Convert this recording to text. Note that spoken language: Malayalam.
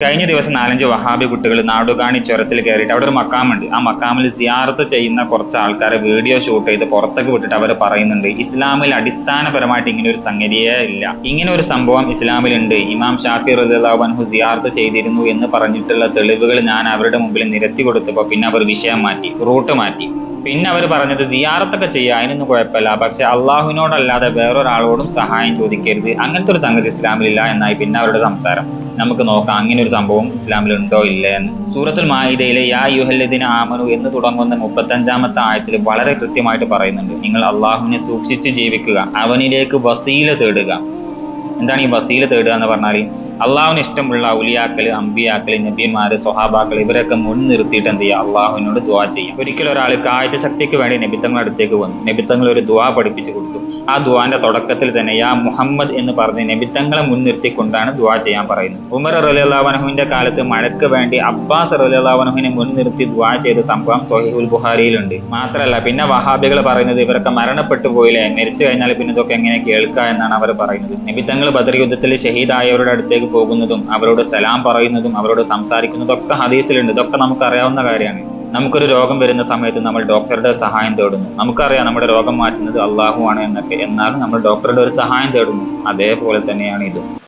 കഴിഞ്ഞ ദിവസം 4-5 വഹാബി കുട്ടികൾ നാടുകാണി ചുരത്തിൽ കയറിയിട്ട് അവിടെ ഒരു മക്കാമുണ്ട്. ആ മക്കാമിൽ സിയാറത്ത് ചെയ്യുന്ന കുറച്ച് ആൾക്കാരെ വീഡിയോ ഷൂട്ട് ചെയ്ത് പുറത്തേക്ക് വിട്ടിട്ട് അവർ പറയുന്നുണ്ട്, ഇസ്ലാമിൽ അടിസ്ഥാനപരമായിട്ട് ഇങ്ങനെ ഒരു സംഗതിയേ ഇല്ല, ഇങ്ങനെ ഒരു സംഭവം ഇസ്ലാമിലുണ്ട്, ഇമാം ഷാഫി റളിയല്ലാഹു അൻഹു സിയാറത്ത് ചെയ്തിരുന്നു എന്ന് പറഞ്ഞിട്ടുള്ള തെളിവുകൾ ഞാൻ അവരുടെ മുമ്പിൽ നിരത്തി കൊടുത്തപ്പോൾ പിന്നെ അവർ വിഷയം മാറ്റി, റൂട്ട് മാറ്റി. പിന്നെ അവർ പറഞ്ഞത് സിയാറത്തൊക്കെ ചെയ്യുക, അതിനൊന്നും കുഴപ്പമില്ല, പക്ഷെ അള്ളാഹുവിനോടല്ലാതെ വേറൊരാളോടും സഹായം ചോദിക്കരുത്, അങ്ങനത്തെ ഒരു സംഗതി ഇസ്ലാമിലില്ല എന്നായി പിന്നെ അവരുടെ സംസാരം. നമുക്ക് നോക്കാം അങ്ങനെ ഒരു സംഭവം ഇസ്ലാമിൽ ഉണ്ടോ ഇല്ലേ എന്ന്. സൂറത്തുൽ മാഇദയിലെ യാ അയ്യുഹല്ലദീന ആമനു എന്ന് തുടങ്ങുന്ന 35-ാമത്തെ ആയത്തിൽ വളരെ കൃത്യമായിട്ട് പറയുന്നുണ്ട്, നിങ്ങൾ അള്ളാഹുവിനെ സൂക്ഷിച്ച് ജീവിക്കുക, അവനിലേക്ക് വസീല തേടുക. എന്താണ് ഈ വസീല തേടുക എന്ന് പറഞ്ഞാൽ, അള്ളാഹുവിന് ഇഷ്ടമുള്ള ഔലിയാക്കള്, അമ്പിയാക്കള്, നബിമാര്, സ്വഹാബാക്കള് ഇവരൊക്കെ മുൻനിർത്തിയിട്ട് എന്ത് ചെയ്യുക, അള്ളാഹുവിനോട് ദുആ ചെയ്യാം. ഒരിക്കലും ഒരാൾ കാഴ്ച ശക്തിക്ക് വേണ്ടി നബിത്തങ്ങളുടെ അടുത്തേക്ക് വന്നു, നബിത്തങ്ങൾ ഒരു ദുആ പഠിപ്പിച്ചു കൊടുത്തു. ആ ദുആന്റെ തുടക്കത്തിൽ തന്നെ യാ മുഹമ്മദ് എന്ന് പറഞ്ഞ് നബിത്തങ്ങളെ മുൻനിർത്തിക്കൊണ്ടാണ് ദുആ ചെയ്യാൻ പറയുന്നത്. ഉമർ റളിയല്ലാഹു അൻഹുവിന്റെ കാലത്ത് മഴയ്ക്ക് വേണ്ടി അബ്ബാസ് റളിയല്ലാഹു അൻഹുവിനെ മുൻനിർത്തി ദുആ ചെയ്ത സംഭവം സ്വഹീഹുൽ ബുഖാരിയിലുണ്ട്. മാത്രമല്ല പിന്നെ വഹാബികൾ പറയുന്നത് ഇവരൊക്കെ മരണപ്പെട്ടു പോയില്ലേ, മരിച്ചു കഴിഞ്ഞാൽ പിന്നെ ഇതൊക്കെ എങ്ങനെ കേൾക്കുക എന്നാണ് അവർ പറയുന്നത്. നബിത്തങ്ങൾ ബദർ യുദ്ധത്തിൽ ഷഹീദായവരുടെ അടുത്തേക്ക് പോകുന്നതും അവരോട് സലാം പറയുന്നതും അവരോട് സംസാരിക്കുന്നതും ഒക്കെ ഹദീസിലുണ്ട്. ഇതൊക്കെ നമുക്കറിയാവുന്ന കാര്യമാണ്. നമുക്കൊരു രോഗം വരുന്ന സമയത്ത് നമ്മൾ ഡോക്ടറുടെ സഹായം തേടുന്നു. നമുക്കറിയാം നമ്മുടെ രോഗം മാറ്റുന്നത് അള്ളാഹു ആണ് എന്നൊക്കെ, എന്നാലും നമ്മൾ ഡോക്ടറുടെ ഒരു സഹായം തേടുന്നു. അതേപോലെ തന്നെയാണ് ഇതും.